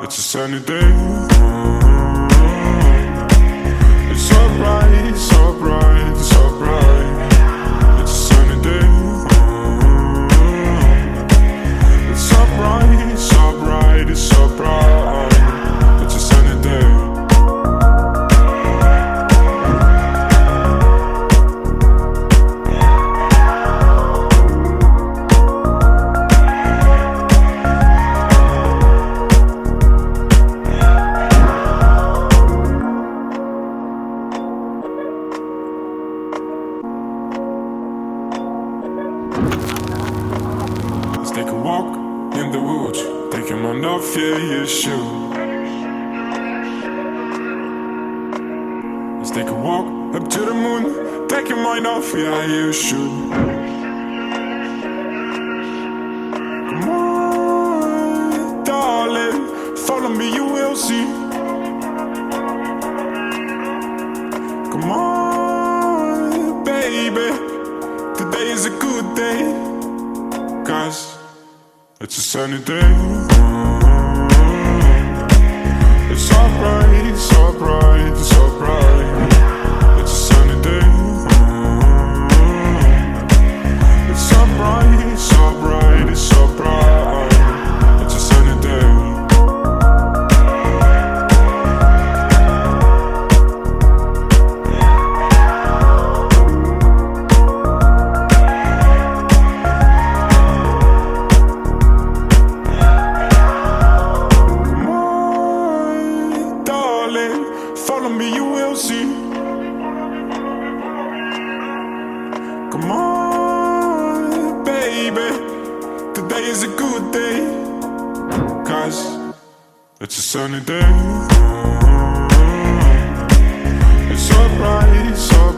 It's a sunny day. It's so bright, so bright, so bright. It's a sunny day. It's so bright, so bright, it's so bright. It's a sunny day. Take a walk in the woods, take your mind off, yeah, you should. Let's take a walk up to the moon, take your mind off, yeah, you should. Come on, darling, follow me, you will see. Come on, baby, today is a good day. 'Cause it's a sunny day. It's so bright, so bright, so bright. It's a sunny day. It's so bright, so bright, it's so bright. It's a sunny day. Follow me, you will see. Come on, baby, today is a good day. 'Cause it's a sunny day. It's so bright, so